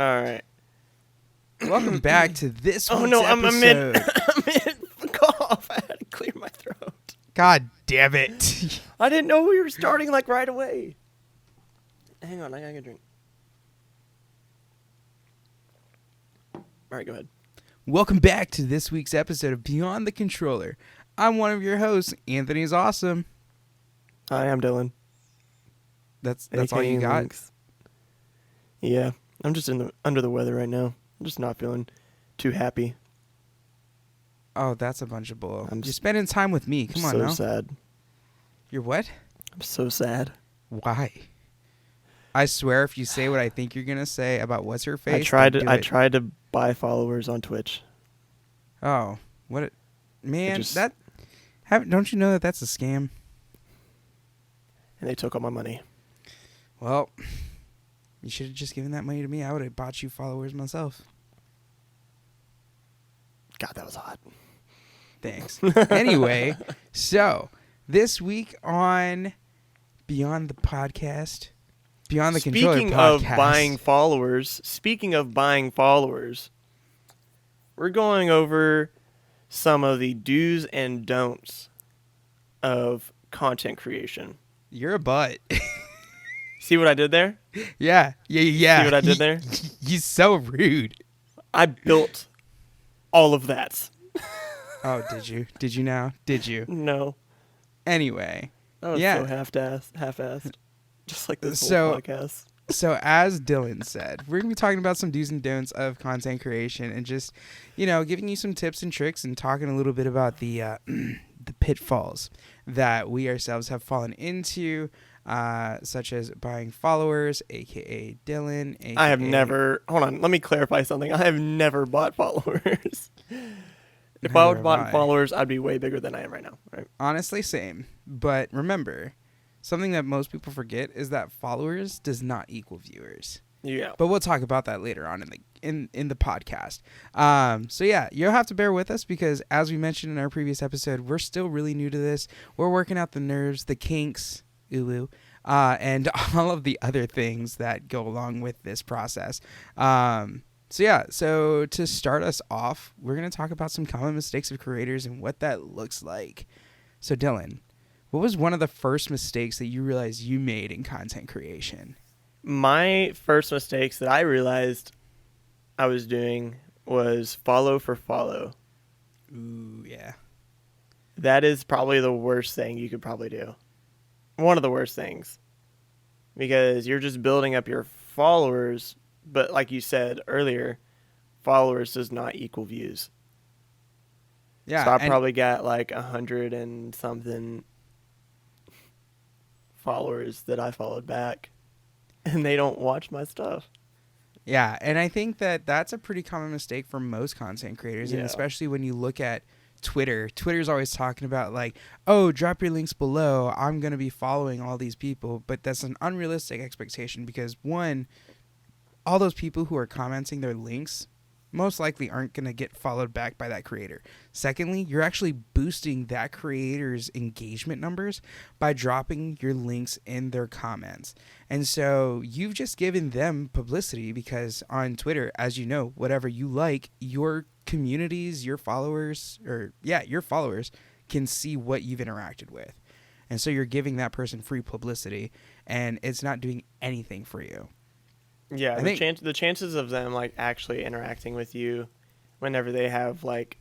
All right. Welcome back to this week's I'm episode. I'm in cough. I had to clear my throat. God damn it. I didn't know we were starting like right away. Hang on, I gotta get a drink. All right, go ahead. Welcome back to this week's episode of Beyond the Controller. I'm one of your hosts, AnthonysAwesome. Hi, I'm Dylan. That's all you got? Lynxx. Yeah, I'm just under the weather right now. I'm just not feeling too happy. Oh, that's a bunch of bull. I'm You're spending time with me. Come on so now. sad. You're what? I'm so sad. Why? I swear if you say what I think you're going to say about what's her face. I tried to buy followers on Twitch. Oh, what? Man, just- don't you know that that's a scam? And they took all my money. Well, you should have just given that money to me. I would have bought you followers myself. God, that was hot. Thanks. Anyway, so this week on Beyond the Podcast, Beyond the Controller Speaking Podcast. of buying followers, we're going over some of the do's and don'ts of content creation. You're a butt. See what I did there? Yeah. See what I did there? You're so rude. I built all of that. Oh, did you? Did you now? Did you? No. Anyway. That was Yeah. so half-assed. Just like this So- whole podcast. So as Dylan said, we're going to be talking about some do's and don'ts of content creation and just, giving you some tips and tricks and talking a little bit about the the pitfalls that we ourselves have fallen into, such as buying followers, a.k.a. Dylan. AKA I have never... Hold on. Let me clarify something. I have never bought followers. If I would have bought followers, I'd be way bigger than I am right now. Right? Honestly, same. But remember, something that most people forget is that followers does not equal viewers. Yeah. But we'll talk about that later on in the podcast. So yeah, you'll have to bear with us because as we mentioned in our previous episode, we're still really new to this. We're working out the nerves, the kinks, and all of the other things that go along with this process. So to start us off, we're going to talk about some common mistakes of creators and what that looks like. So Dylan, what was one of the first mistakes that you realized you made in content creation? My first mistakes that I realized I was doing was follow for follow. Ooh, yeah. That is probably the worst thing you could probably do. One of the worst things. Because you're just building up your followers, but like you said earlier, followers does not equal views. Yeah. So I probably got like 100 and something followers that I followed back. And they don't watch my stuff. Yeah, and I think that that's a pretty common mistake for most content creators, and Yeah. especially when you look at Twitter. Twitter's always talking about like, oh, drop your links below. I'm going to be following all these people, but that's an unrealistic expectation because one, all those people who are commenting their links most likely aren't going to get followed back by that creator. Secondly, you're actually boosting that creator's engagement numbers by dropping your links in their comments. And so you've just given them publicity because on Twitter, as you know, whatever you like, your communities, your followers can see what you've interacted with. And so you're giving that person free publicity and it's not doing anything for you. Yeah, the chances of them like actually interacting with you whenever they have like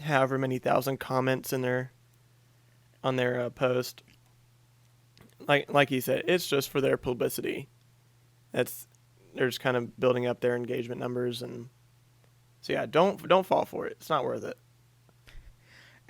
however many thousand comments in on their post, like you said, it's just for their publicity. They're just kind of building up their engagement numbers, and so yeah, don't fall for it. It's not worth it.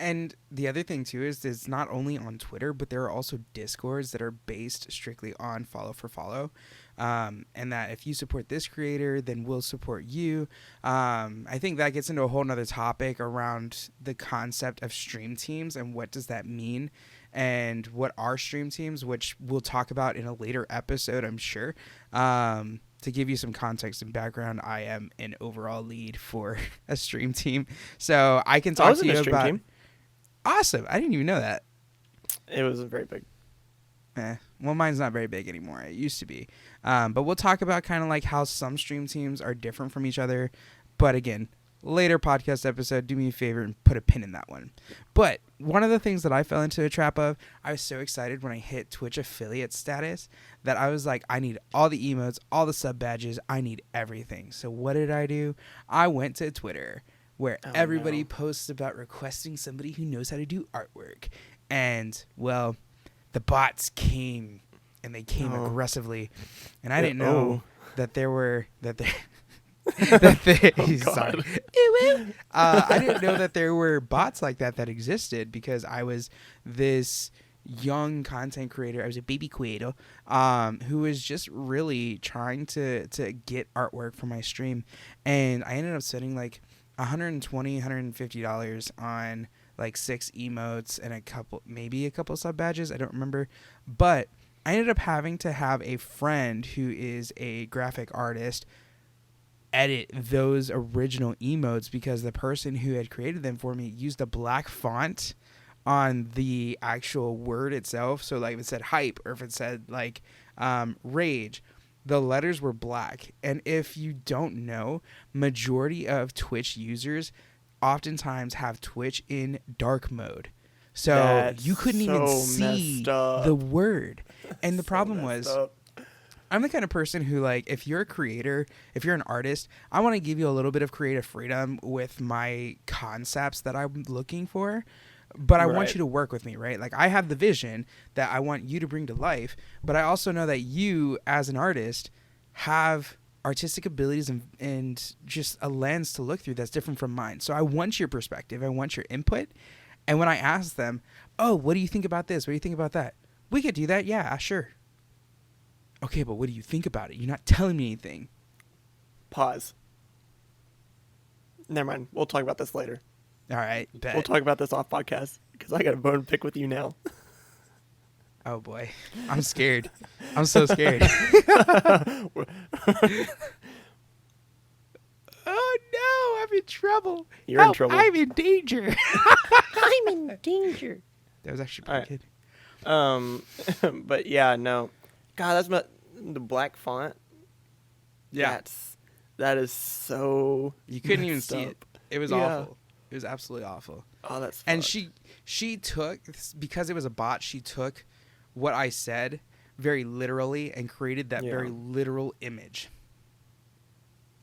And the other thing, too, is it's not only on Twitter, but there are also Discords that are based strictly on follow for follow. And that if you support this creator, then we'll support you. I think that gets into a whole nother topic around the concept of stream teams and what does that mean and what are stream teams, which we'll talk about in a later episode, I'm sure. To give you some context and background, I am an overall lead for a stream team. So I can talk to you about... Team. Awesome. I didn't even know that. It wasn't very big. Well, mine's not very big anymore. It used to be. But we'll talk about kind of like how some stream teams are different from each other. But again, later podcast episode, do me a favor and put a pin in that one. But one of the things that I fell into a trap of, I was so excited when I hit Twitch affiliate status that I was like, I need all the emotes, all the sub badges, I need everything. So what did I do? I went to Twitter where Oh, everybody no. posts about requesting somebody who knows how to do artwork. And, well, the bots came, and they came Oh. aggressively, and I didn't Oh. know that there were that there that they, Oh, sorry. God. I didn't know that there were bots like that existed because I was this young content creator. I was a baby creator who was just really trying to get artwork for my stream, and I ended up spending like $120, $150 on like 6 emotes and maybe a couple sub badges. I don't remember, but I ended up having to have a friend who is a graphic artist edit those original emotes because the person who had created them for me used a black font on the actual word itself. So like if it said hype or if it said like rage, the letters were black. And if you don't know, majority of Twitch users oftentimes have Twitch in dark mode. So That's you couldn't even so see messed up. the word. And the So problem messed was up. I'm the kind of person who, like, if you're a creator, if you're an artist, I want to give you a little bit of creative freedom with my concepts that I'm looking for. But I want Right. you to work with me, right? Like, I have the vision that I want you to bring to life, but I also know that you, as an artist, have artistic abilities and just a lens to look through that's different from mine. So I want your perspective. I want your input. And when I ask them, oh, what do you think about this? What do you think about that? We could do that. Yeah, sure. Okay, but what do you think about it? You're not telling me anything. Pause. Never mind. We'll talk about this later. All right, bet. We'll talk about this off podcast because I got a bone to pick with you now. Oh boy, I'm scared. I'm so scared. Oh no, I'm in trouble. You're in Help, trouble. I'm in danger. I'm in danger. That was actually All pretty right. good. But yeah, no. God, the black font. Yeah, That is so. you couldn't even messed see up. it. It was Yeah. awful. It was absolutely awful. Oh, that's. And fucked. she took, because it was a bot, she took what I said very literally and created that Yeah. very literal image.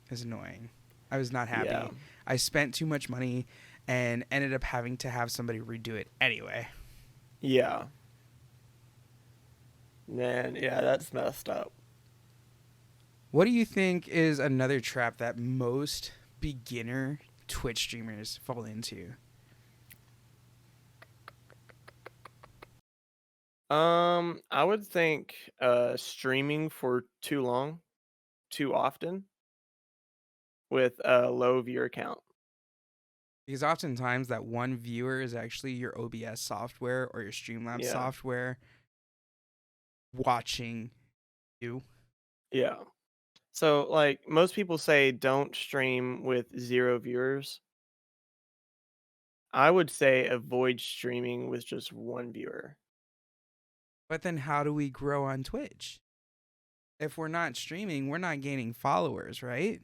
It's annoying. I was not happy. Yeah. I spent too much money and ended up having to have somebody redo it anyway. Yeah. Man, yeah, that's messed up. What do you think is another trap that most beginner Twitch streamers fall into? I would think streaming for too long, too often, with a low viewer count. Because oftentimes that one viewer is actually your OBS software or your Streamlabs Yeah. software watching you. Yeah. So like most people say don't stream with 0 viewers. I would say avoid streaming with just 1 viewer. But then how do we grow on Twitch? If we're not streaming, we're not gaining followers, right?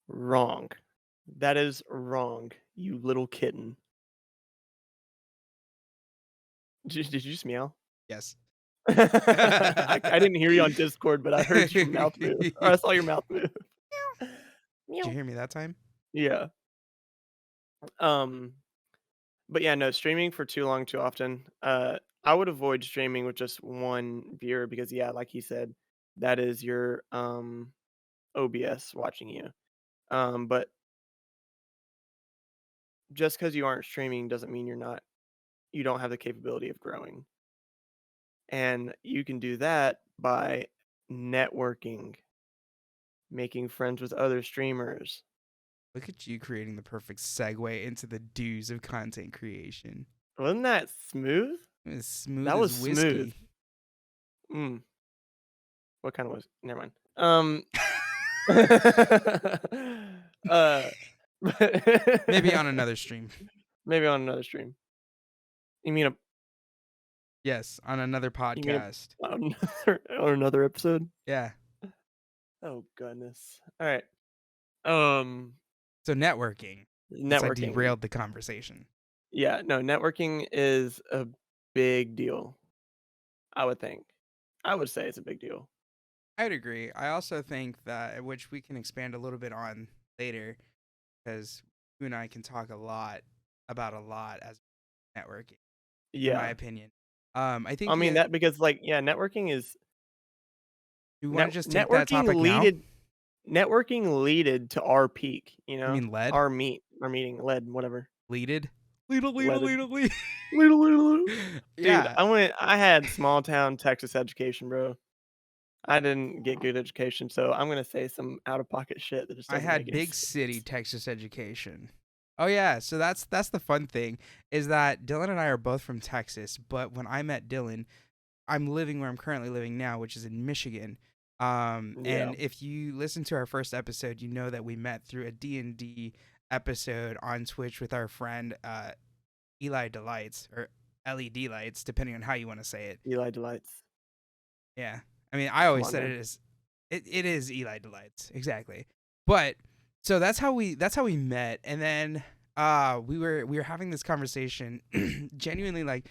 Wrong. That is wrong, you little kitten. Did you just meow? Yes. I didn't hear you on Discord, but I heard your mouth move. Or I saw your mouth move. Did you hear me that time? Yeah. Um, but yeah, no, streaming for too long, too often. I would avoid streaming with just 1 viewer because yeah, like you said, that is your OBS watching you. But just because you aren't streaming doesn't mean you don't have the capability of growing. And you can do that by networking, making friends with other streamers. Look at you creating the perfect segue into the do's of content creation. Wasn't that smooth? As smooth That was as whiskey. smooth. Mm. What kind of was? Never mind. Maybe on another stream. Maybe on another stream. You mean Yes, on another You mean podcast. on another episode? Yeah. Oh goodness. All right. Um, So networking. Since I networking. derailed the conversation. Yeah, no, networking is a big deal. I would think. I would say it's a big deal. I'd agree. I also think that, which we can expand a little bit on later, because you and I can talk a lot about a lot as networking, in my Yeah. opinion. I I think mean you. that because like yeah, networking is Do you want to just take that networking topic now? leaded to our peak, you You know? mean lead? Our meeting led whatever. Leaded? Lead, lead, Leaded. lead, lead. Dude, Yeah, I had small town Texas education, bro. I didn't get good education, so I'm gonna say some out of pocket shit that just I doesn't make had any big city sense. Texas education. Oh yeah, so that's the fun thing is that Dylan and I are both from Texas, but when I met Dylan, I'm living where I'm currently living now, which is in Michigan. Yeah. And if you listen to our first episode, you know that we met through a D&D episode on Twitch with our friend Eli Delights or LED Lights, depending on how you want to say it. Eli delights. Yeah. I mean, I Come always on, said man. it is it is Eli Delights. Exactly. But so that's how we met, and then we were having this conversation genuinely, like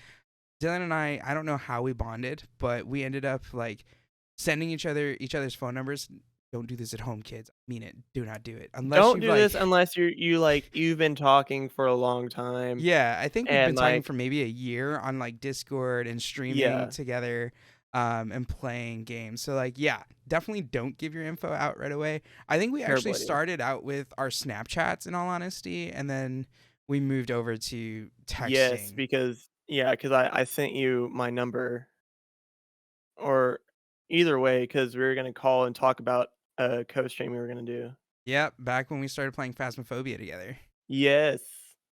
Dylan and I don't know how we bonded, but we ended up like sending each other's phone numbers. Don't do this at home, kids. I mean it. Do not do it. Unless Don't you've do this like unless you've been talking for a long time yeah, I think we've been and talking like for maybe a year on like Discord and streaming yeah, together and playing games. So like yeah, definitely don't give your info out right away. I think we actually terrible idea. started out with our Snapchats in all honesty, and then we moved over to Yes, texting. because yeah, because I sent you my number or either way because we were gonna call and talk about a co-stream we were gonna do. Yep, back when we started playing Phasmophobia together. Yes.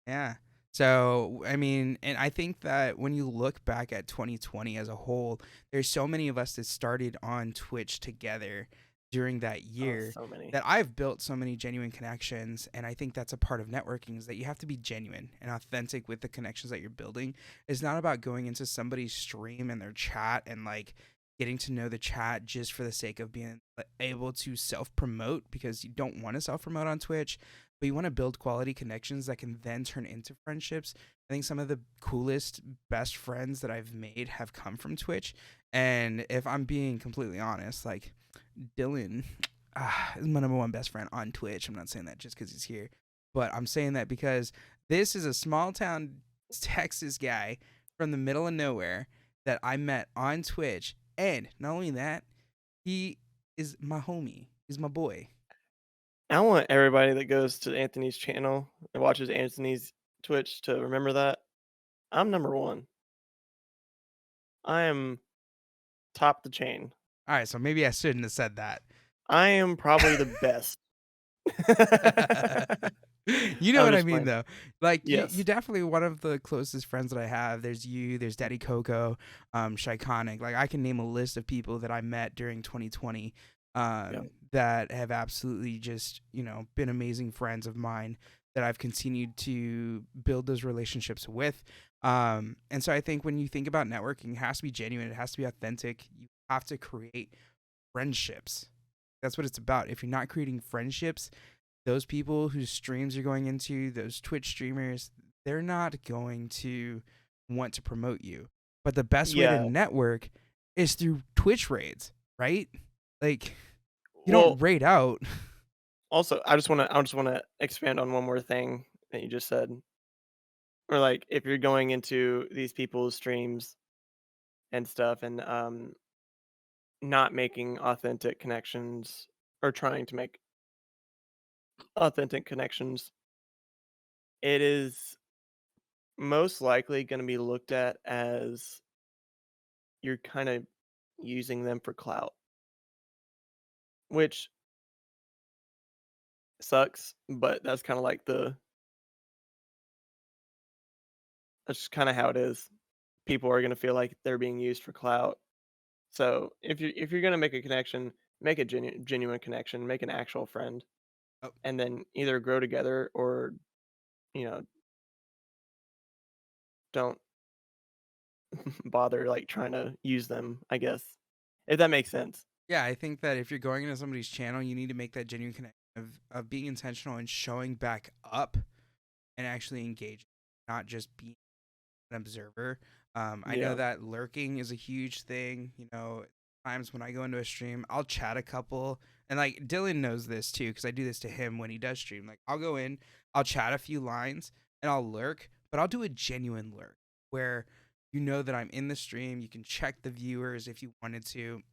Yeah. So, I mean, and I think that when you look back at 2020 as a whole, there's so many of us that started on Twitch together during that Oh, year so many. that I've built so many genuine connections. And I think that's a part of networking is that you have to be genuine and authentic with the connections that you're building. It's not about going into somebody's stream and their chat and like getting to know the chat just for the sake of being able to self promote because you don't want to self promote on Twitch, but you want to build quality connections that can then turn into friendships. I think some of the coolest, best friends that I've made have come from Twitch. And if I'm being completely honest, like Dylan is my number one best friend on Twitch. I'm not saying that just because he's here, but I'm saying that because this is a small town Texas guy from the middle of nowhere that I met on Twitch. And not only that, he is my homie. He's my boy. I want everybody that goes to Anthony's channel and watches Anthony's Twitch to remember that I'm number one. I am top the chain. All right, so maybe I shouldn't have said that. I am probably the best. You know I'm what I just mean, playing. though. Like you Yes. definitely one of the closest friends that I have. There's you. There's Daddy Coco, Shyconic. Like I can name a list of people that I met during 2020, Yep. that have absolutely just been amazing friends of mine that I've continued to build those relationships with. And so I think when you think about networking, it has to be genuine. It has to be authentic. You have to create friendships. That's what it's about. If you're not creating friendships, those people whose streams you're going into, those Twitch streamers, they're not going to want to promote you. But the best way to Yeah. network is through Twitch raids, right? Like you don't Well, raid out. also, I just wanna expand on one more thing that you just said. Or like if you're going into these people's streams and stuff and not making authentic connections or trying to make authentic connections, it is most likely going to be looked at as you're kind of using them for clout, which sucks, but that's kind of how it is. People are going to feel like they're being used for clout. So if you're going to make a connection, make a genuine connection, make an actual friend, Oh, and then either grow together or you know don't bother like trying to use them, I guess. If that makes sense. Yeah, I think that if you're going into somebody's channel, you need to make that genuine connection of being intentional and showing back up and actually engaging, not just being an observer. I know Yeah. that lurking is a huge thing. Times when I go into a stream, I'll chat a couple, and like Dylan knows this too because I do this to him when he does stream. Like I'll go in, I'll chat a few lines, and I'll lurk, but I'll do a genuine lurk where you know that I'm in the stream. You can check the viewers if you wanted to.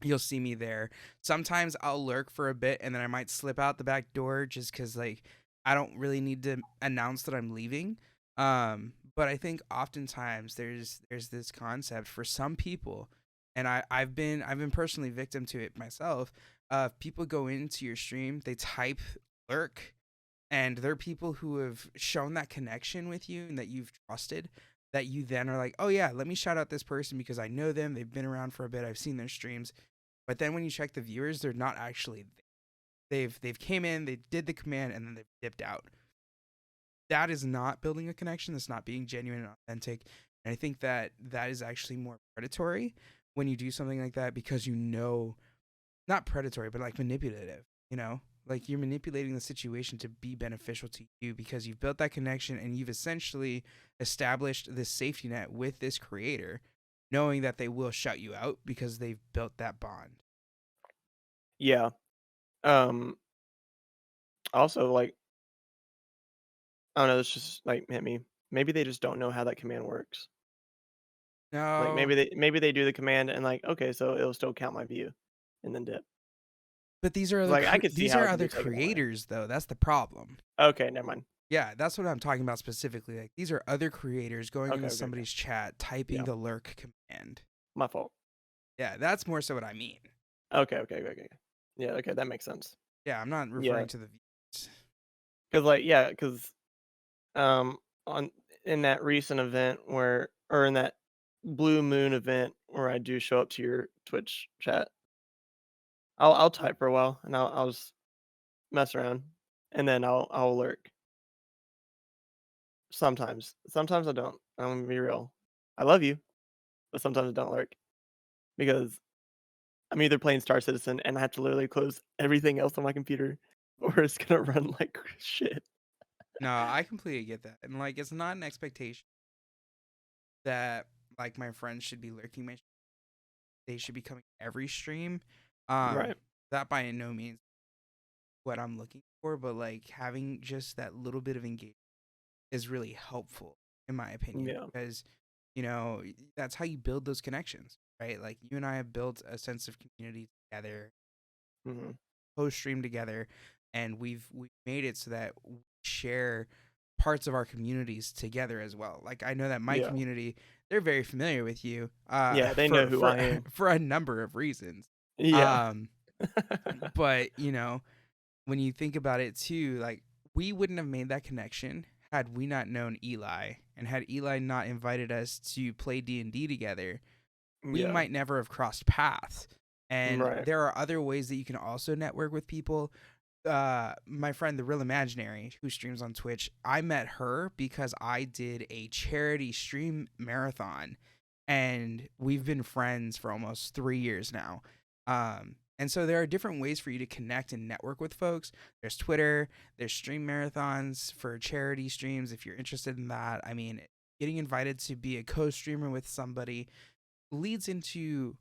You'll see me there. Sometimes I'll lurk for a bit and then I might slip out the back door just because like I don't really need to announce that I'm leaving. But I think oftentimes there's this concept for some people, and I've been personally victim to it myself. People go into your stream, they type lurk, and they're people who have shown that connection with you and that you've trusted, that you then are like, oh yeah, let me shout out this person because I know them, they've been around for a bit, I've seen their streams. But then when you check the viewers, they're not actually there. They've came in, they did the command, and then they've dipped out. That is not building a connection. That's not being genuine and authentic. And I think that that is actually more predatory when you do something like that because not predatory, but like manipulative, Like you're manipulating the situation to be beneficial to you because you've built that connection and you've essentially established this safety net with this creator, knowing that they will shut you out because they've built that bond. Yeah. Um Also, like, I don't know, it's just like hit me. Maybe they just don't know how that command works. Like No, maybe they do the command and like, okay, so it'll still count my view and then dip. but 'Cause, like I could see these how are it could other be taken that way. creators though. That's the problem. Okay, never mind. Yeah, that's what I'm talking about specifically. Like these are other creators going Okay, into okay, okay. somebody's chat, typing Yeah, the lurk command. my fault. Yeah, that's more so what I mean. Okay, okay, okay, okay. Yeah, okay, that makes sense. Yeah, I'm not Yeah, referring to the views. cause like yeah, cause on in that recent event where or in that blue moon event where I do show up to your Twitch chat, I'll type for a while and I'll just mess around and then I'll lurk. Sometimes. Sometimes I don't. I'm gonna be real. I love you, but sometimes I don't lurk because I'm either playing Star Citizen and I have to literally close everything else on my computer, or it's gonna run like shit. No, I completely get that. And like it's not an expectation that like my friends should be lurking they should be coming every stream. Right. That by no means what I'm looking for, but like having just that little bit of engagement is really helpful in my opinion Yeah. because that's how you build those connections, right? Like you and I have built a sense of community together, Mhm. post stream together, and we've made it so that we share parts of our communities together as well. Like I know that my Yeah. community, they're very familiar with you Yeah, they know for who for I am. for a number of reasons. Yeah. um but when you think about it too, like we wouldn't have made that connection had we not known Eli, and had Eli not invited us to play D&D together, we Yeah. might never have crossed paths. And Right. there are other ways that you can also network with people. My friend the Real Imaginary, who streams on Twitch, I met her because I did a charity stream marathon, and we've been friends for almost 3 years now. And so there are different ways for you to connect and network with folks. There's Twitter, there's stream marathons for charity streams if you're interested in that. I mean, getting invited to be a co-streamer with somebody leads into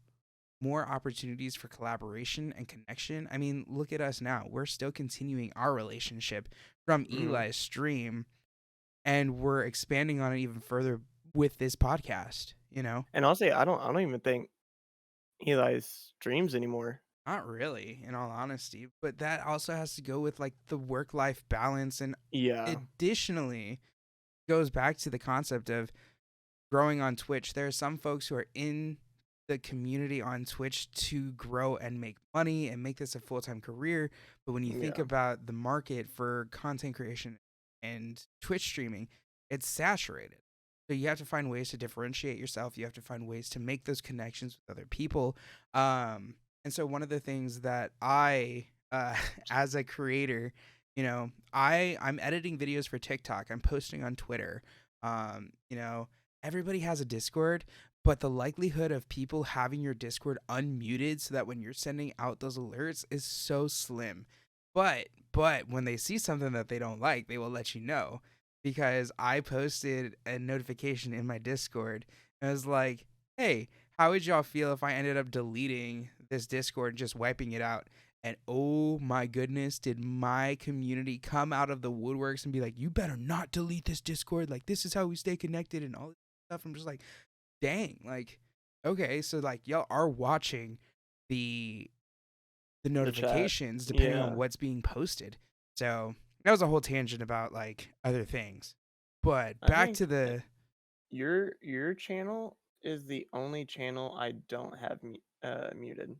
more opportunities for collaboration and connection. I mean, look at us now. We're still continuing our relationship from Mhm. Eli's stream, and we're expanding on it even further with this podcast. And honestly, I don't even think Eli streams anymore. Not really, in all honesty, but that also has to go with like the work-life balance, and Yeah. additionally goes back to the concept of growing on Twitch. There are some folks who are in the community on Twitch to grow and make money and make this a full-time career. But when you think Yeah. about the market for content creation and Twitch streaming, it's saturated. So you have to find ways to differentiate yourself. You have to find ways to make those connections with other people. And so one of the things that I, as a creator, I'm editing videos for TikTok. I'm posting on Twitter. Um, you know, everybody has a Discord, but the likelihood of people having your Discord unmuted so that when you're sending out those alerts is so slim. But when they see something that they don't like, they will let you know. Because I posted a notification in my Discord and it was like, hey, how would y'all feel if I ended up deleting this Discord and just wiping it out? And oh my goodness, did my community come out of the woodworks and be like, you better not delete this Discord. Like, this is how we stay connected and all this stuff. I'm just like, dang, like, okay, so like y'all are watching the The chat. notifications depending on Yeah. what's being posted. So that was a whole tangent about like other things. But I back think to the your channel is the only channel I don't have muted.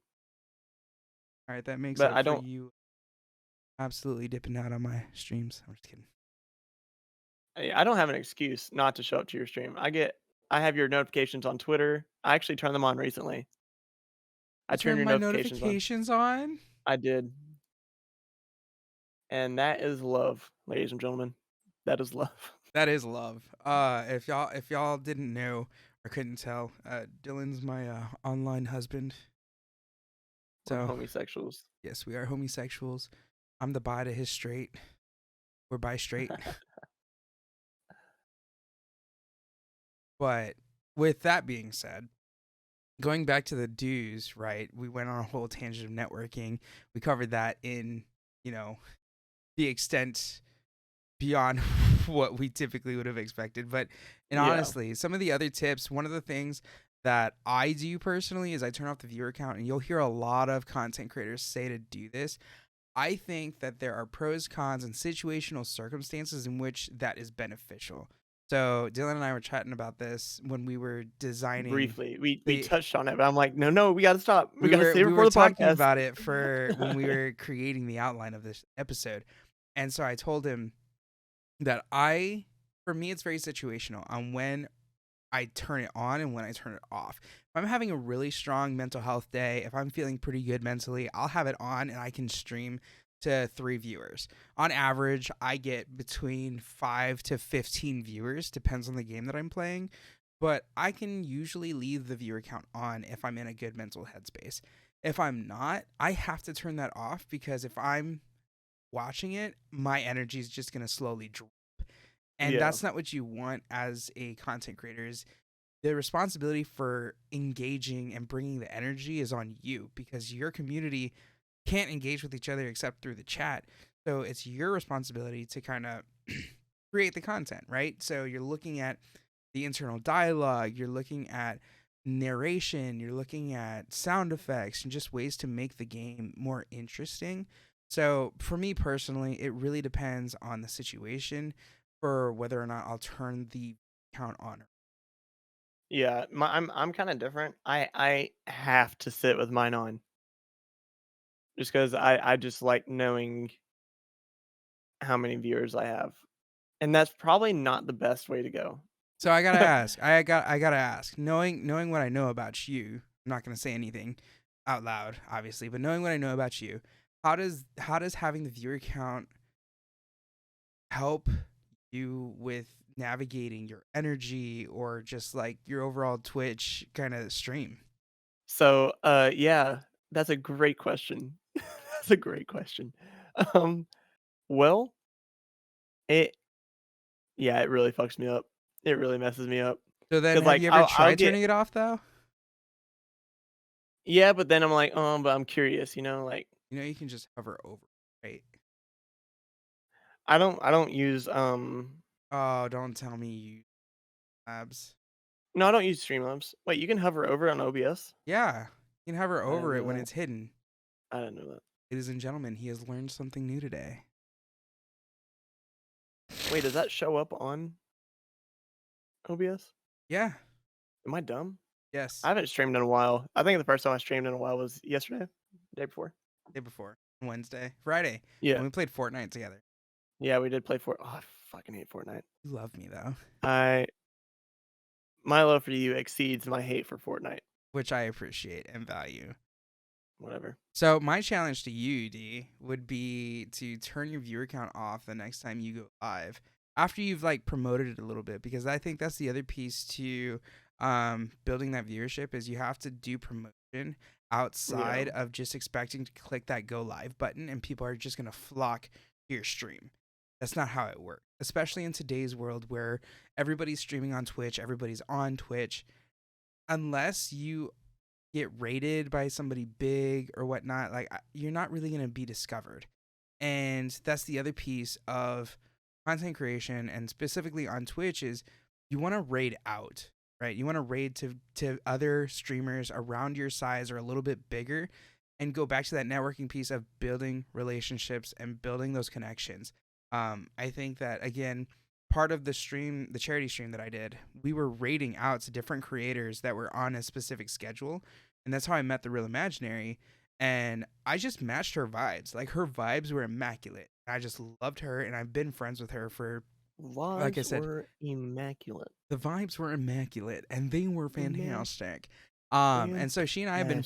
all right, that makes But up I for don't. you absolutely dipping out on my streams. I'm just kidding. I don't have an excuse not to show up to your stream. I have your notifications on Twitter. I actually turned them on recently. I You turned turn your my notifications on. notifications on? I did. And that is love, ladies and gentlemen. That is love. That is love. If y'all didn't know or couldn't tell, Dylan's my online husband. We're So homosexuals. yes, we are homosexuals. I'm the bi to his straight. We're bi straight. But with that being said, going back to the dues, right? We went on a whole tangent of networking. We covered that in, the extent beyond what we typically would have expected. But and Yeah. honestly, some of the other tips, one of the things that I do personally is I turn off the viewer count, and you'll hear a lot of content creators say to do this. I think that there are pros, cons, and situational circumstances in which that is beneficial. So Dylan and I were chatting about this when we were designing. Briefly. We the touched on it, but I'm like, no, we gotta stop. We we gotta were save we it were for the talking podcast. about it for when we were creating the outline of this episode. And so I told him that for me it's very situational on when I turn it on and when I turn it off. If I'm having a really strong mental health day, if I'm feeling pretty good mentally, I'll have it on and I can stream to 3 viewers. On average, I get between 5 to 15 viewers, depends on the game that I'm playing, but I can usually leave the viewer count on if I'm in a good mental headspace. If I'm not, I have to turn that off because if I'm watching it, my energy is just going to slowly drop. And Yeah. that's not what you want as a content creator. Is the responsibility for engaging and bringing the energy is on you because your community can't engage with each other except through the chat. So it's your responsibility to kind of create the content, right? So you're looking at the internal dialogue, you're looking at narration, you're looking at sound effects and just ways to make the game more interesting. So for me personally, it really depends on the situation for whether or not I'll turn the count on. Yeah. I'm kinda different. I have to sit with mine on. Just because I just like knowing how many viewers I have. And that's probably not the best way to go. So I gotta ask. I gotta ask. Knowing what I know about you, I'm not gonna say anything out loud, obviously, but knowing what I know about you, how does having the viewer count help you with navigating your energy or just like your overall Twitch kind of stream? So, yeah, that's a great question. That's a great question. Um, well, it yeah, it really fucks me up. It really messes me up. So then, 'Cause, have like, you ever I'll tried get turning it off though? yeah, but then I'm like, but I'm curious, like, You can just hover over, right? I don't use, Oh, don't tell me you abs. no, I don't use Streamlabs. Wait, you can hover over on OBS? Yeah, you can hover I didn't over it know when that. it's hidden. I didn't know that. Ladies and gentlemen, he has learned something new today. Wait, does that show up on OBS? Yeah. Am I dumb? I Yes. haven't streamed in a while. I think the first time I streamed in a while was yesterday, day before. Day before. Wednesday. Friday. Yeah. When we played Fortnite together. Yeah, we did play Fort. Oh, I fucking hate Fortnite. You love me though. My love for you exceeds my hate for Fortnite. Which I appreciate and value. Whatever. So my challenge to you, D, would be to turn your viewer count off the next time you go live. after you've like promoted it a little bit, because I think that's the other piece to building that viewership is you have to do promotion Yeah. outside of just expecting to click that go live button and people are just going to flock to your stream. That's not how it works, especially in today's world where everybody's streaming on Twitch, everybody's on Twitch. Unless you get rated by somebody big or whatnot, like you're not really going to be discovered. And that's the other piece of content creation, and specifically on Twitch, is you want to raid out, right? You want to raid to other streamers around your size or a little bit bigger, and go back to that networking piece of building relationships and building those connections. I think that again, part of the stream, the charity stream that I did, we were raiding out to different creators that were on a specific schedule, and that's how I met the Real Imaginary. And I just matched her vibes. Like her vibes were immaculate. I just loved her, and I've been friends with her for, like I Vibes said, were immaculate. the vibes were immaculate, and they were fantastic. And so she and I have been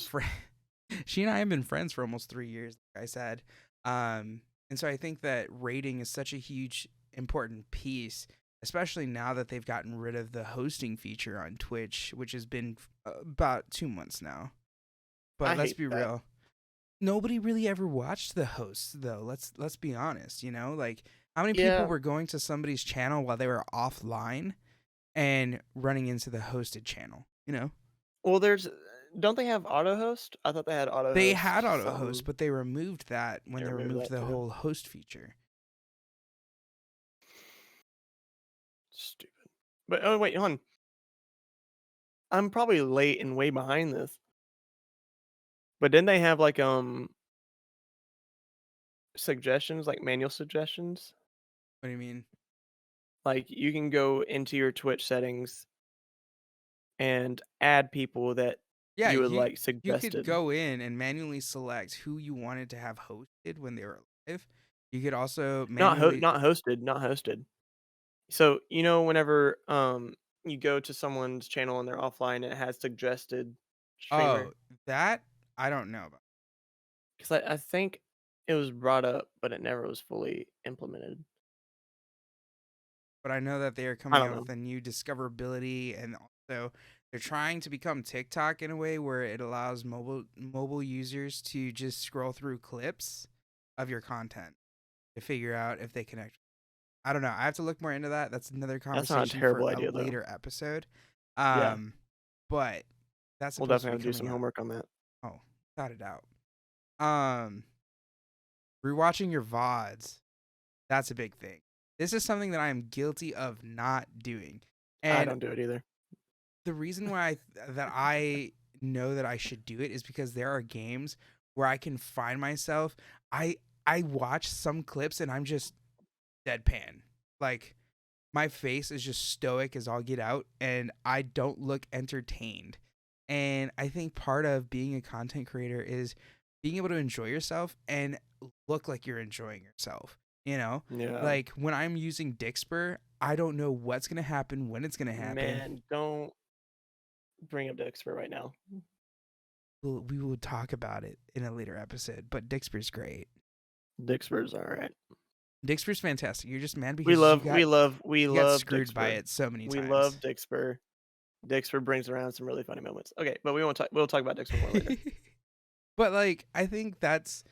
she and I have been friends for almost 3 years, like I said. And so I think that rating is such a huge, important piece, especially now that they've gotten rid of the hosting feature on Twitch, which has been about 2 months now. But I let's hate be that. real. Nobody really ever watched the hosts though. Let's be honest, you know? Like how many people Yeah. were going to somebody's channel while they were offline and running into the hosted channel, you know? Well, don't they have auto host? I thought they had auto They host. had auto host, but they removed that when They they removed removed that the too. whole host feature. Stupid. But oh wait, hold on. I'm probably late and way behind this. But didn't they have like suggestions, like manual suggestions? What do you mean? Like you can go into your Twitch settings and add people that Yeah, you would like you could suggested. go in and manually select who you wanted to have hosted when they were live. You could also manually Not hosted. So, whenever you go to someone's channel and they're offline, it has suggested Oh, streamer. that I don't know about. Because I think it was brought up, but it never was fully implemented. But I know that they are I coming don't out know. with a new discoverability, and also they're trying to become TikTok in a way where it allows mobile users to just scroll through clips of your content to figure out if they connect. I don't know. I have to look more into that. That's another That's not a conversation for terrible a idea, though. later episode. Yeah, But that's we'll supposed to definitely be have to do coming some out. homework on that. Oh, got it out. Um, Rewatching your VODs. That's a big thing. This is something that I am guilty of not doing. I And don't do it either. the reason why I know that I should do it is because there are games where I can find myself. I watch some clips and I'm just deadpan. Like my face is just stoic as all get out, and I don't look entertained. And I think part of being a content creator is being able to enjoy yourself and look like you're enjoying yourself. You know, Yeah. like when I'm using Dixper, I don't know what's gonna happen, when it's gonna happen. Man, don't bring up the expert right now. We will talk about it in a later episode. But Dixper's great. Dixper's all right. Dixper's fantastic. You're just mad We because love, we love, we you got love screwed by Dixper. it so many We times. love Dixper. Dixper brings around some really funny moments. Okay, but we won't talk. We'll talk about Dixper more later. But like, I think that's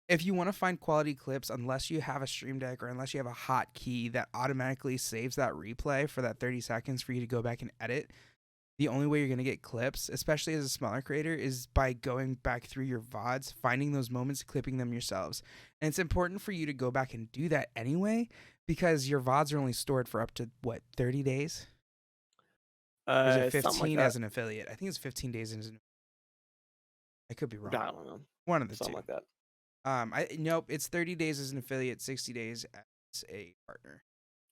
if you want to find quality clips, unless you have a stream deck or unless you have a hotkey that automatically saves that replay for that 30 seconds for you to go back and edit, the only way you're going to get clips, especially as a smaller creator, is by going back through your VODs, finding those moments, clipping them yourselves. And it's important for you to go back and do that anyway, because your VODs are only stored for up to, 30 days? Or is it Something like 15 that. as an affiliate? I think it's 15 days as an I could be I wrong. don't know. One of the Something two. like that. Nope, it's 30 days as an affiliate, 60 days as a partner.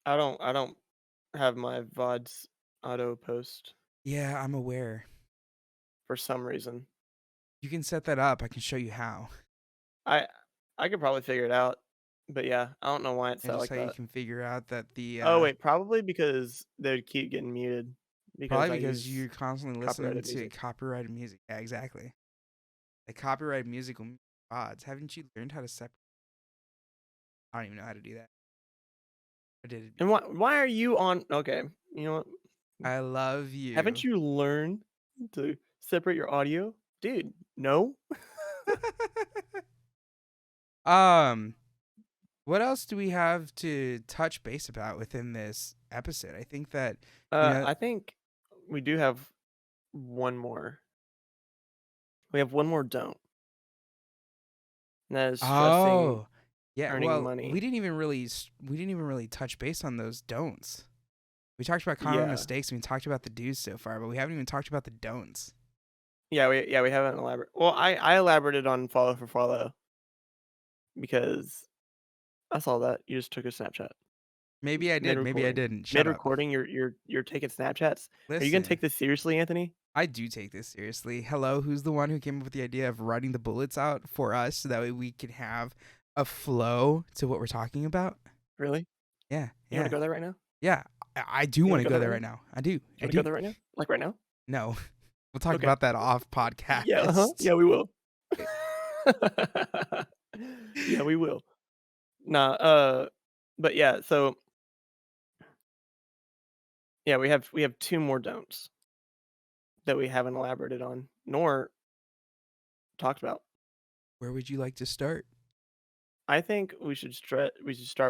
I don't have my VODs auto post Yeah, I'm aware. for some reason. You can set that up. I can show you how. I I could probably figure it out, but yeah, I don't know why it's And set just like how you that. can figure out that the Oh wait, probably because they'd keep getting muted because probably I because use you're constantly listening copyrighted to music. copyrighted music. Yeah, exactly. Like copyrighted music will mute VODs. Haven't you learned how to separate? I don't even know how to do that. I did. And why are you on? Okay, you know what? I love you. Haven't you learned to separate your audio, dude? No. um, what else do we have to touch base about within this episode? I think that I think we do have one more. We have one more don't. And that is stressing Oh, yeah. earning Well, money. we didn't even really touch base on those don'ts. We talked about common Yeah. mistakes and we talked about the do's so far, but we haven't even talked about the don'ts. We haven't elaborated. Well, I elaborated on follow for follow because I saw that you just took a Snapchat Maybe I mid did. Maybe I recording. didn't. Shut Mid up. recording, you're taking Snapchats. Are you gonna Listen, take this seriously, Anthony? I do take this seriously. Hello, who's the one who came up with the idea of writing the bullets out for us so that way we can have a flow to what we're talking about? Really? Yeah, You want yeah, to go there right now? yeah. I do You want want to to go go there there right right now? now. I do. You I want to go do. there right now? Like right now? No, we'll talk Okay. about that off Yeah. podcast. Yeah, we will. Yeah, we will. Nah. But yeah. So yeah, we have two more don'ts that we haven't elaborated on nor talked about. Where would you like to start? I think we should start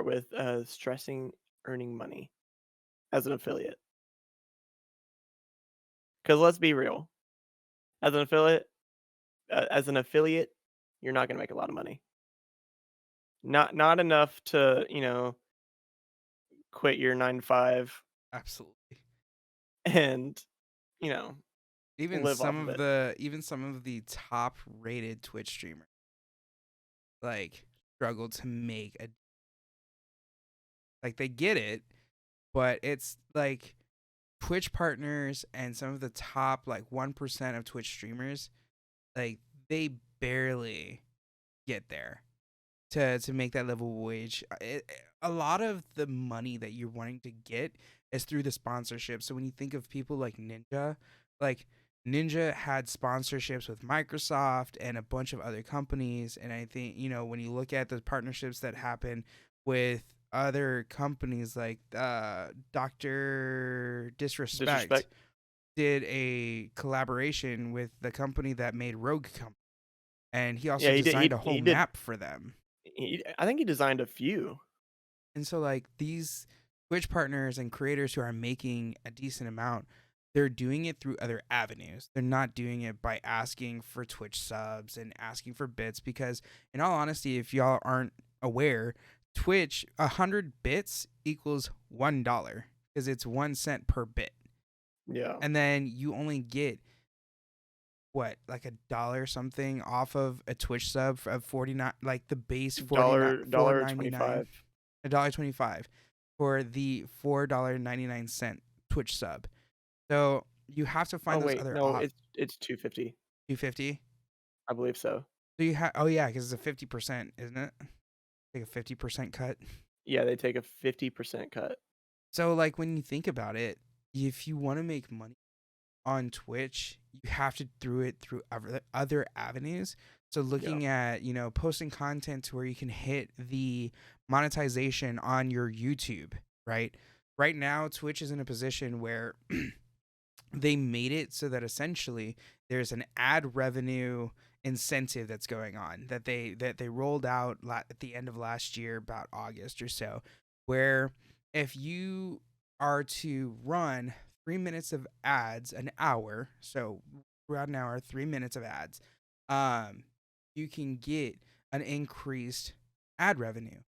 with stressing earning money as an affiliate. Because let's be real, as an affiliate, you're not going to make a lot of money. Not enough to quit your 9 to 5 Absolutely. and you know live off of it. Even some of the top rated Twitch streamers like struggle to make a like they get it, but it's like Twitch partners and some of the top like 1% of Twitch streamers, like they barely get there to make that livable wage. A lot of the money that you're wanting to get is through the sponsorship. So when you think of people like Ninja had sponsorships with Microsoft and a bunch of other companies, and I think when you look at the partnerships that happen with other companies like Dr. Disrespect Disrespect. did a collaboration with the company that made Rogue Company, and he also Yeah, he did. designed a whole He did. map for them. I think he designed a few. And so like these Twitch partners and creators who are making a decent amount, they're doing it through other avenues. They're not doing it by asking for Twitch subs and asking for bits because in all honesty, if y'all aren't aware, Twitch 100 bits equals $1 because it's 1 cent per bit. Yeah. And then you only get what, like $1 something off of a Twitch sub of 49, like the base 49 dollar $4.99, $1.25 for the $4.99 Twitch sub. So you have to find Oh those wait, other no, it's 250. 250. I believe so. So you have because it's a 50%, isn't it? Like a 50% cut. Yeah, they take a 50% cut. So like when you think about it, if you want to make money on Twitch, you have to do it through other avenues. So looking at, posting content to where you can hit the monetization on your YouTube, right? Right now, Twitch is in a position where they made it so that essentially there's an ad revenue incentive that's going on that they rolled out at the end of last year, about August or so, where if you are to run 3 minutes of ads an hour, so throughout an hour, 3 minutes of ads, you can get an increased ad revenue.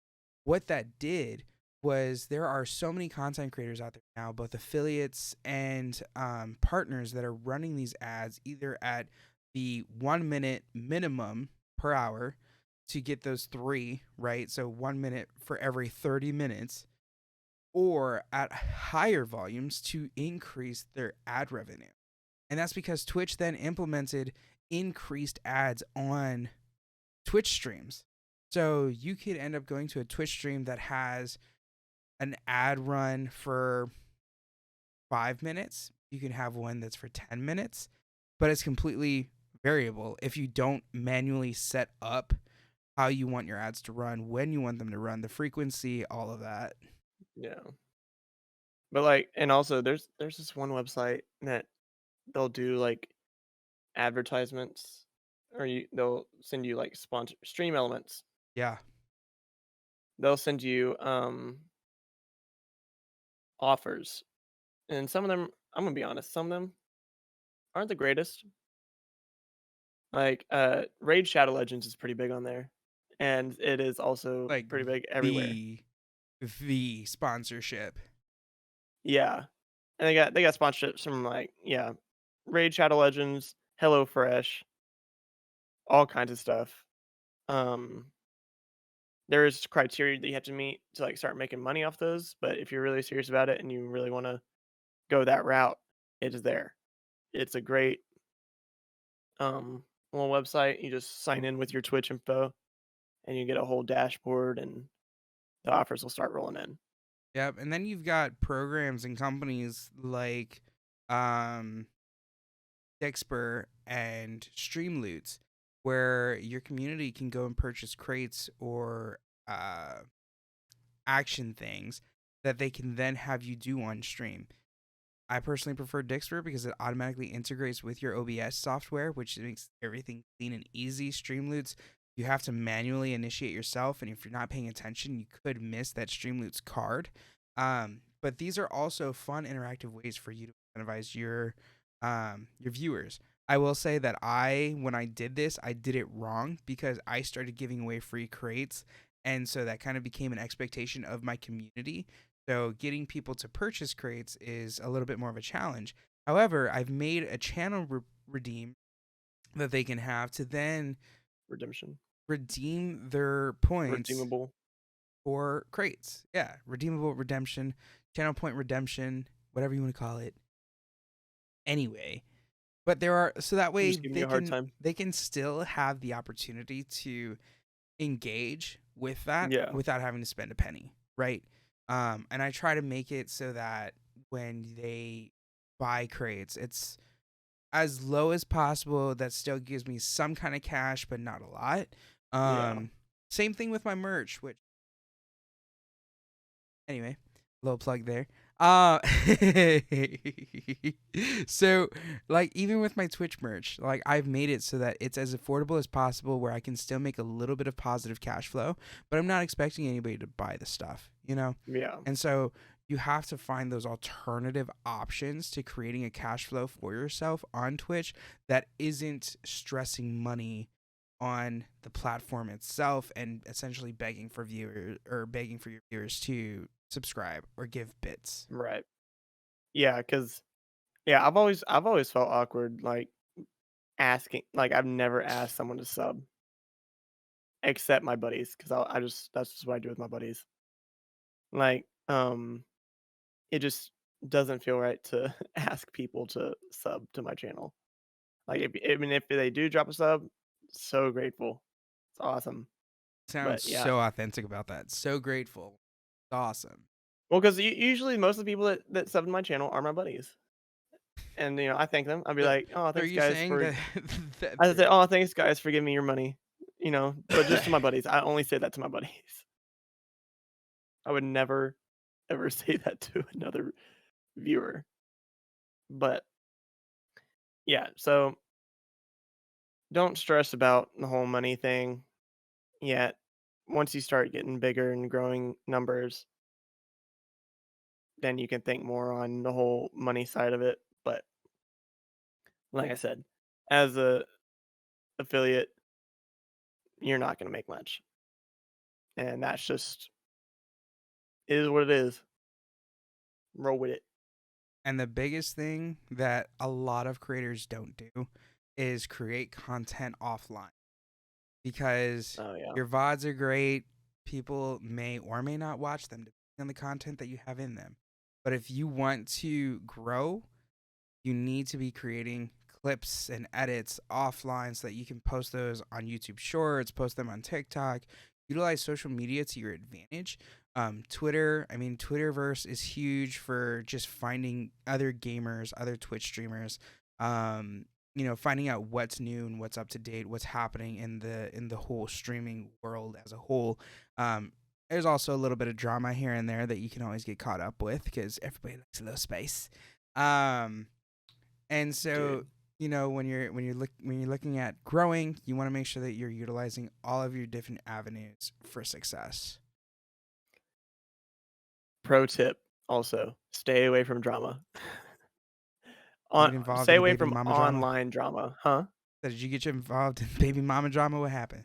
What that did was there are so many content creators out there now, both affiliates and partners that are running these ads either at the 1 minute minimum per hour to get those 3, right? So 1 minute for every 30 minutes, or at higher volumes to increase their ad revenue. And that's because Twitch then implemented increased ads on Twitch streams. So you could end up going to a Twitch stream that has an ad run for 5 minutes. You can have one that's for 10 minutes, but it's completely variable if you don't manually set up how you want your ads to run, when you want them to run, the frequency, all of that. Yeah. But like, and also there's this one website that they'll do like advertisements, or they'll send you like sponsor stream elements. Yeah. They'll send you offers, and some of them, I'm gonna be honest, some of them aren't the greatest. Like Raid Shadow Legends is pretty big on there, and it is also Like pretty big everywhere. the the sponsorship. Yeah, and they got sponsorships from like, yeah, Raid Shadow Legends, HelloFresh, all kinds of stuff. Um, there is criteria that you have to meet to like start making money off those, but if you're really serious about it and you really want to go that route, it is there. It's a great little website. You just sign in with your Twitch info and you get a whole dashboard, and the offers will start rolling in. Yep. And then you've got programs and companies like um Dexper and Streamloots, where your community can go and purchase crates or action things that they can then have you do on stream. I personally prefer Dixper because it automatically integrates with your OBS software, which makes everything clean and easy. Streamloots, you have to manually initiate yourself, and if you're not paying attention, you could miss that Streamloots card. But these are also fun, interactive ways for you to incentivize your viewers. I will say that when I did this, I did it wrong because I started giving away free crates, and so that kind of became an expectation of my community. So getting people to purchase crates is a little bit more of a challenge. However, I've made a channel redeem that they can have to then Redemption, redeem their points redeemable. for crates. Yeah, redeemable redemption, channel point redemption, whatever you want to call it. Anyway, but there are, so that I'm way just giving you a hard time. they can still have the opportunity to engage with that Yeah, without having to spend a penny, right? And I try to make it so that when they buy crates, it's as low as possible. That still gives me some kind of cash, but not a lot. yeah. Same thing with my merch, which anyway, little plug there. So like even with my Twitch merch, like I've made it so that it's as affordable as possible where I can still make a little bit of positive cash flow, but I'm not expecting anybody to buy the stuff, you know? Yeah, And so you have to find those alternative options to creating a cash flow for yourself on Twitch that isn't stressing money on the platform itself and essentially begging for viewers or begging for your viewers to subscribe or give bits. right. Yeah, because yeah, I've always felt awkward like asking. Like I've never asked someone to sub except my buddies, because I just that's just what I do with my buddies. Like it just doesn't feel right to ask people to sub to my channel. Like if they do drop a sub, so grateful. It's awesome. Sounds But yeah, so authentic about that. So grateful. It's awesome. well, because usually most of the people that sub to my channel are my buddies, and I thank them. I'll be So, like, oh, so are thanks you guys saying for. that that I say, oh, thanks guys for giving me your money. But just to my buddies. I only say that to my buddies. I would never ever say that to another viewer. But yeah, so don't stress about the whole money thing yet. Once you start getting bigger and growing numbers, then you can think more on the whole money side of it. But like I said, as a affiliate, you're not going to make much, and that's just is what it is. Roll with it. and the biggest thing that a lot of creators don't do is create content offline because Oh yeah, your VODs are great. People may or may not watch them depending on the content that you have in them. But if you want to grow, you need to be creating clips and edits offline so that you can post those on YouTube Shorts, post them on TikTok, utilize social media to your advantage. Twitter, I mean, Twitterverse is huge for just finding other gamers, other Twitch streamers, finding out what's new and what's up to date, what's happening in the whole streaming world as a whole. There's also a little bit of drama here and there that you can always get caught up with because everybody likes a little space. And so, Dude. when you're looking at growing, you want to make sure that you're utilizing all of your different avenues for success. Pro tip also, stay away from drama. You get involved Stay in the away baby from mama drama. online drama, huh? Did you get you involved in baby mama drama? What happened?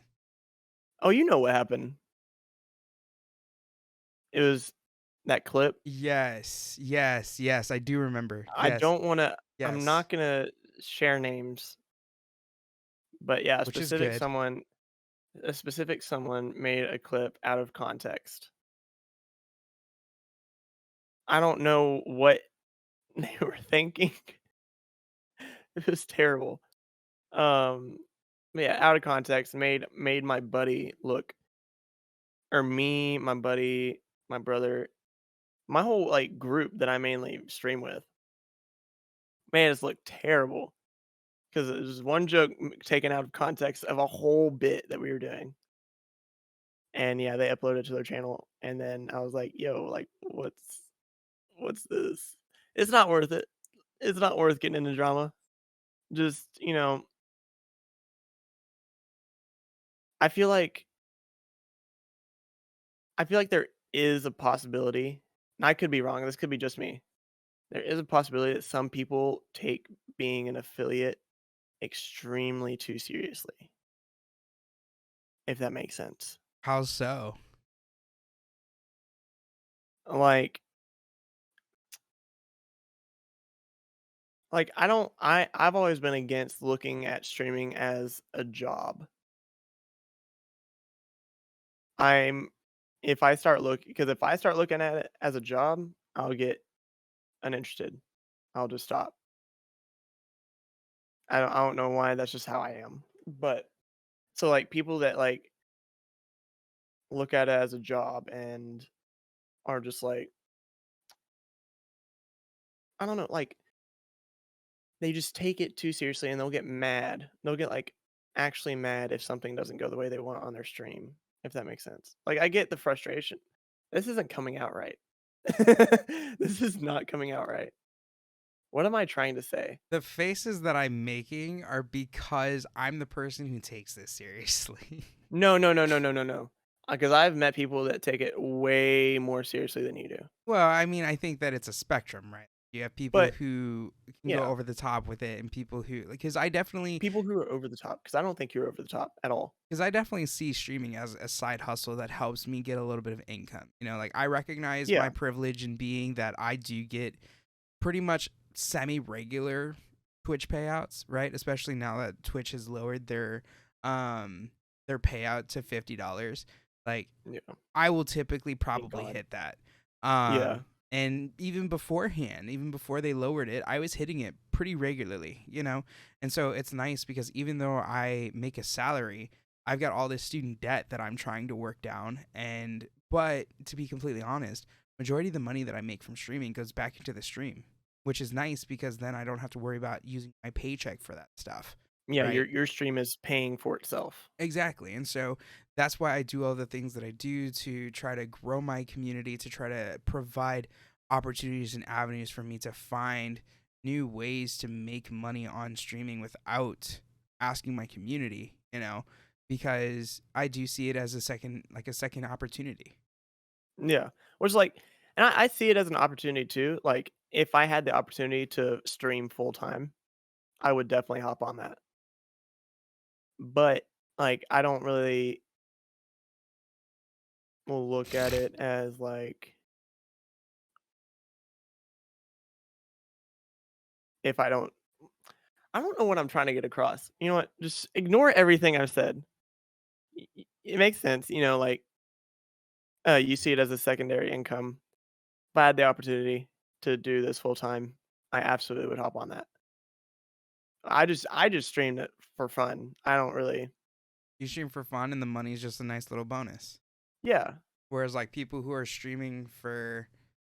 Oh, you know what happened. It was that clip. Yes, yes, yes. I do remember. I Yes, don't wanna I'm yes. not gonna share names, but yeah, Which is good. a specific someone made a clip out of context. I don't know what they were thinking. It was terrible. Um, but yeah, out of context, made my buddy look, or me, my buddy, my brother, my whole, like, group that I mainly stream with, made us look terrible because it was one joke taken out of context of a whole bit that we were doing. And yeah, they uploaded it to their channel, and then I was like, "Yo, like, what's this? It's not worth it. It's not worth getting into drama." Just, I feel like I feel like there is a possibility, and I could be wrong, this could be just me. There is a possibility that some people take being an affiliate extremely too seriously, if that makes sense. How so? Like I don't I've always been against looking at streaming as a job. I'm if I start looking because if I start looking at it as a job, I'll get uninterested. I'll just stop. I don't know why, that's just how I am. But so, like, people that, like, look at it as a job and are just like, I don't know, like, they just take it too seriously and they'll get mad. They'll get, like, actually mad if something doesn't go the way they want on their stream, if that makes sense. Like, I get the frustration. This isn't coming out right. This is not coming out right. What am I trying to say? The faces that I'm making are because I'm the person who takes this seriously. No, no, no, no, no, no, no. Because I've met people that take it way more seriously than you do. Well, I mean, I think that it's a spectrum, right? You have people But who can go yeah, over the top with it, and people who, because I definitely, people who are over the top. Because I don't think you're over the top at all. because I definitely see streaming as a side hustle that helps me get a little bit of income. Like I recognize my Yeah, privilege in being that I do get pretty much semi-regular Twitch payouts, right? Especially now that Twitch has lowered their payout to $50. Like yeah. I will typically Thank probably God. hit that. Yeah, And even beforehand, even before they lowered it, I was hitting it pretty regularly. And so it's nice because even though I make a salary, I've got all this student debt that I'm trying to work down. But to be completely honest, majority of the money that I make from streaming goes back into the stream, which is nice because then I don't have to worry about using my paycheck for that stuff. yeah. Right. Your stream is paying for itself. Exactly. And so that's why I do all the things that I do to try to grow my community, to try to provide opportunities and avenues for me to find new ways to make money on streaming without asking my community, because I do see it as a second opportunity. Yeah, which like, and I see it as an opportunity too. Like, if I had the opportunity to stream full time, I would definitely hop on that. But like, I don't really look at it as like if I don't know what I'm trying to get across. You know what? Just ignore everything I've said. It makes sense. Like, you see it as a secondary income. If I had the opportunity to do this full time, I absolutely would hop on that. I just streamed it for fun. I don't really. You stream for fun and the money is just a nice little bonus. Yeah. Whereas like people who are streaming for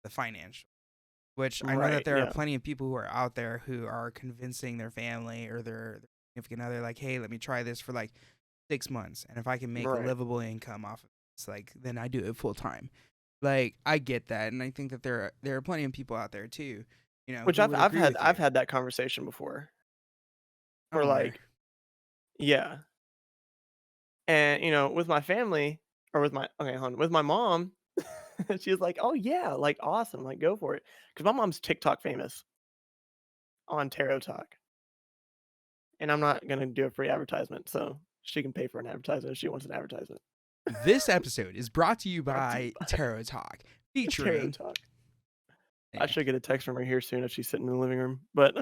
the financial, which I know that Right. there are Yeah. plenty of people who are out there who are convincing their family or their significant other, like, hey, let me try this for like 6 months. And if I can make a Right. livable income off of months, like then I do it full time. Like I get that, and I think that there are plenty of people out there too, Which who would agree with I've you. had that conversation before. Where Oh, where? like, yeah, and with my family or with my okay, hold on, with my mom, she was like, "Oh yeah, like awesome, like go for it," because my mom's TikTok famous on Tarot Talk, and I'm not gonna do a free advertisement, so she can pay for an advertisement if she wants an advertisement. This episode is brought to you Brought to you by by Tarot Talk, Tarot featuring. Talk. I Yeah. should get a text from her here soon if she's sitting in the living room, but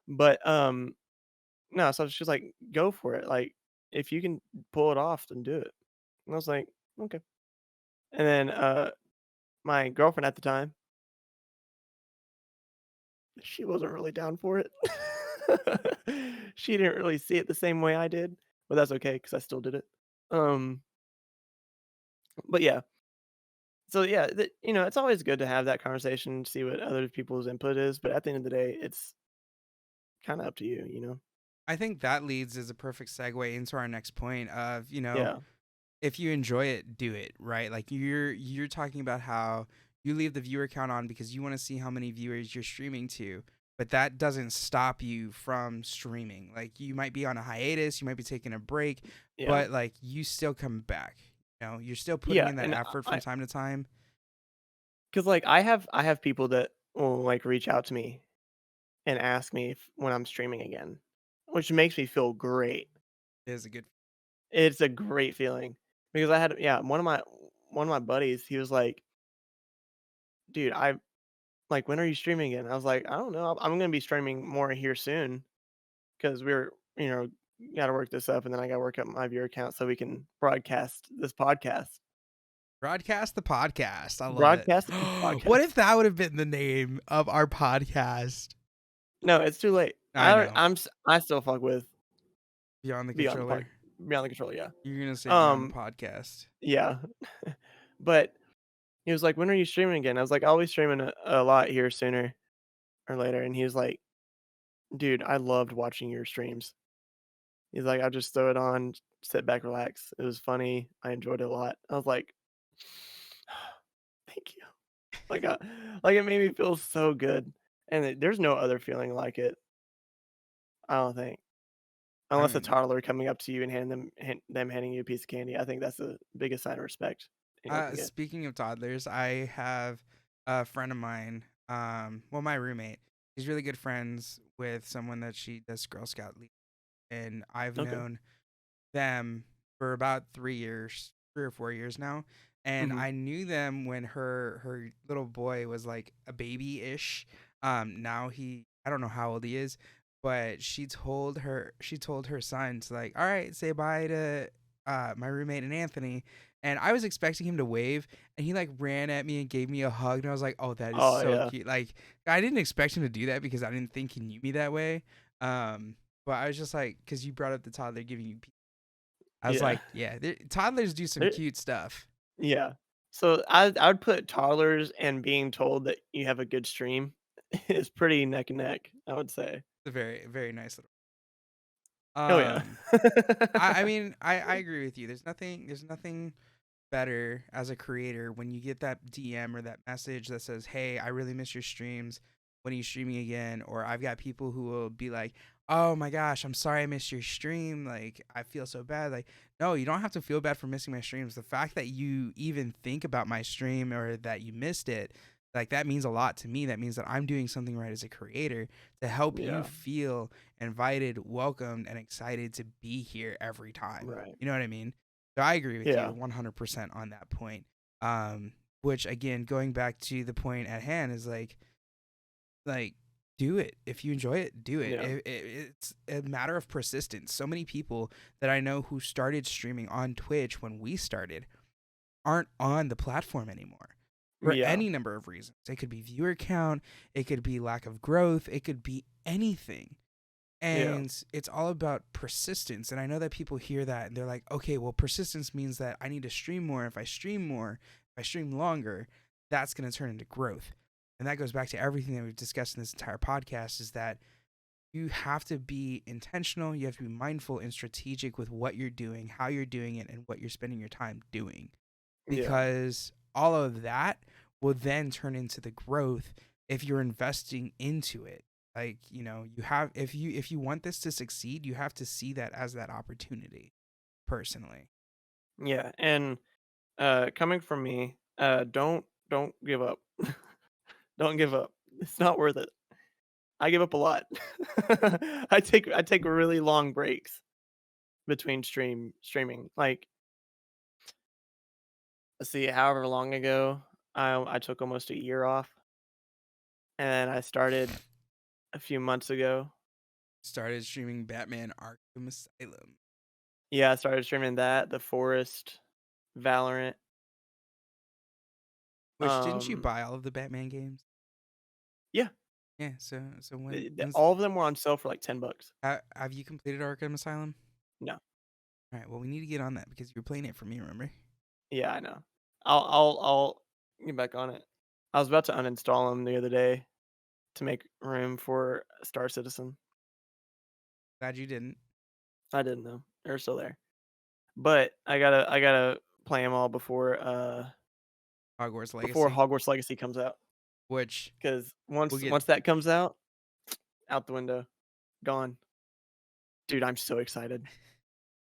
but no, so she's like, "Go for it, like if you can pull it off, then do it." And I was like, "Okay." And then my girlfriend at the time, she wasn't really down for it. She didn't really see it the same way I did, but that's okay because I still did it. Um, but yeah, so yeah, it's always good to have that conversation, see what other people's input is, but at the end of the day, it's kind of up to you. I think that leads as a perfect segue into our next point of, Yeah, if you enjoy it, do it, right? Like you're talking about how you leave the viewer count on because you want to see how many viewers you're streaming to, but that doesn't stop you from streaming. Like you might be on a hiatus, you might be taking a break, yeah, but like you still come back. You're still putting yeah, in that and effort from I, time to time. because like I have people that will like reach out to me and ask me if, when I'm streaming again, which makes me feel great. It is a good. It's a great feeling because I had yeah, one of my buddies, he was like, "Dude, I like when are you streaming again?" I was like, "I don't know. I'm gonna be streaming more here soon because we're got to work this up, and then I got to work up my viewer count so we can broadcast this podcast. Broadcast the podcast. I love it. Broadcast the What podcast. if that would have been the name of our podcast? No, it's too late. I know. I still fuck with Beyond the beyond the pod, controller. beyond the control. Yeah. You're gonna say beyond the Um. podcast. Yeah. But he was like, "When are you streaming again?" I was like, "I'll be streaming a lot here sooner or later." And he was like, "Dude, I loved watching your streams." He's like, "I just throw it on, sit back, relax. It was funny. I enjoyed it a lot." I was like, "Thank you." Like, like it made me feel so good, and there's no other feeling like it. I don't think, I unless a mean, toddler coming up to you and them handing you a piece of candy. I think that's the biggest sign of respect anyone can get. speaking of toddlers, I have a friend of mine, well, my roommate. He's really good friends with someone that she does Girl Scout lead, and I've Okay. known them for about 3 years, 3 or 4 years now. And Mhm. I knew them when her little boy was like a baby ish. Now I don't know how old he is, but she told her son to like, all right, say bye to my roommate and Anthony. And I was expecting him to wave, and he like ran at me and gave me a hug, and I was like, oh, that is Oh so yeah. cute. Like I didn't expect him to do that because I didn't think he knew me that way. But I was just like, because you brought up the toddler giving you I was Yeah. like, yeah, toddlers do some There- cute stuff. yeah. So I would put toddlers and being told that you have a good stream is pretty neck and neck, I would say. It's a very, very nice little. Oh yeah. Um, I mean, I agree with you. There's nothing better as a creator when you get that DM or that message that says, "Hey, I really miss your streams. When are you streaming again?" Or I've got people who will be like, "Oh my gosh, I'm sorry I missed your stream. Like, I feel so bad." Like, no, you don't have to feel bad for missing my streams. The fact that you even think about my stream or that you missed it, like that means a lot to me. That means that I'm doing something right as a creator to help you Yeah. feel invited, welcomed, and excited to be here every time. Right. You know what I mean? So I agree with you Yeah. 100% on that point. Which again, going back to the point at hand is like do it. If you enjoy it, do it. Yeah. It's a matter of persistence. So many people that I know who started streaming on Twitch when we started aren't on the platform anymore for Yeah. any number of reasons. It could be viewer count, it could be lack of growth, it could be anything. Yeah. And it's all about persistence. And I know that people hear that and they're like, okay, well, persistence means that I need to stream more. If I stream more, if I stream longer, that's going to turn into growth. And that goes back to everything that we've discussed in this entire podcast is that you have to be intentional. You have to be mindful and strategic with what you're doing, how you're doing it, and what you're spending your time doing. Yeah. Because all of that will then turn into the growth if you're investing into it. Like, you have, if you want this to succeed, you have to see that as that opportunity, personally. Yeah. And coming from me, don't give up. Don't give up. It's not worth it. I give up a lot. I take really long breaks between streaming. Like, let's see, however long ago, I took almost a year off, and I started a few months ago. Started streaming Batman Arkham Asylum. Yeah, I started streaming that, The Forest, Valorant. Which, didn't you Um, buy all of the Batman games? yeah, Yeah. So when's all of them were on sale for like $10. have you completed Arkham Asylum? No, All right. Well, we need to get on that because you were playing it for me. Remember? yeah, I know. I'll get back on it. I was about to uninstall them the other day to make room for Star Citizen. Glad you didn't. I didn't know they're still there, but I gotta play them all Hogwarts before Legacy, Hogwarts Legacy comes out. which Because we'll once get. once that comes out the window, gone. Dude, I'm so excited.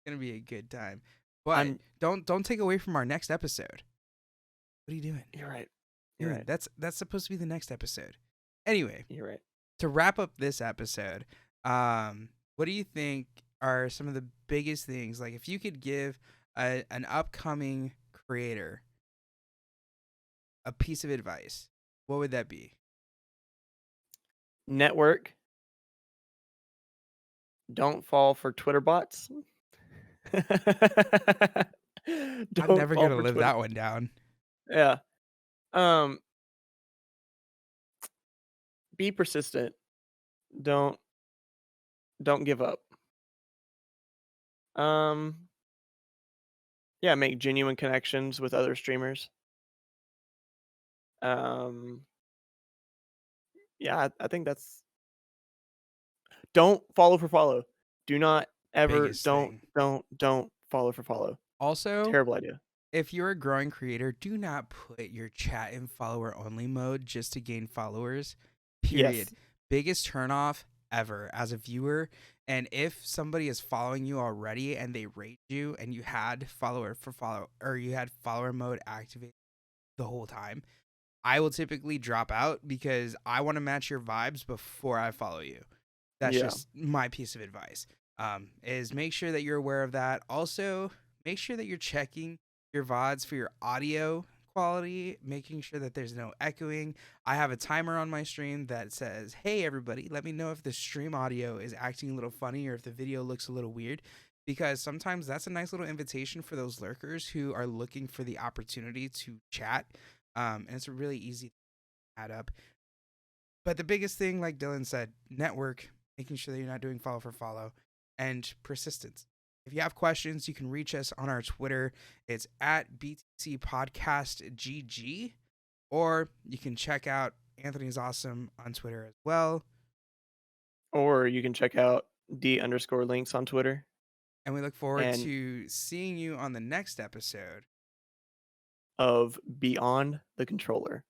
Gonna be a good time. But I'm. don't take away from our next episode. What are you doing? You're right. You're Yeah, right. that's supposed to be the next episode. Anyway, You're right. to wrap up this episode, what do you think are some of the biggest things? Like, if you could give an upcoming creator a piece of advice, what would that be? Network. Don't fall for Twitter bots. I'm Don't never fall gonna for live Twitter. that one down. Yeah. Um. Be persistent. Don't don't give up. Um. Yeah. Make genuine connections with other streamers. Um. Yeah. I think that's. Don't follow for follow. Do not ever. Biggest Don't thing. don't don't follow for follow. Also, Terrible idea. if you're a growing creator, do not put your chat in follower only mode just to gain followers. Period. Yes. Biggest turnoff ever as a viewer. And if somebody is following you already and they rate you and you had follower mode activated the whole time, I will typically drop out because I want to match your vibes before I follow you. That's Yeah. just my piece of advice. Is make sure that you're aware of that. Also, make sure that you're checking your VODs for your audio quality, making sure that there's no echoing. I have a timer on my stream that says, hey, everybody, let me know if the stream audio is acting a little funny or if the video looks a little weird, because sometimes that's a nice little invitation for those lurkers who are looking for the opportunity to chat. And it's a really easy to add up. But the biggest thing, like Dylan said, network, making sure that you're not doing follow for follow, and persistence. If you have questions, you can reach us on our Twitter. It's at BTC Podcast GG, or you can check out Anthony's Awesome on Twitter as well. Or you can check out D_Lynxx on Twitter. And we look forward And to seeing you on the next episode of Beyond the Controller.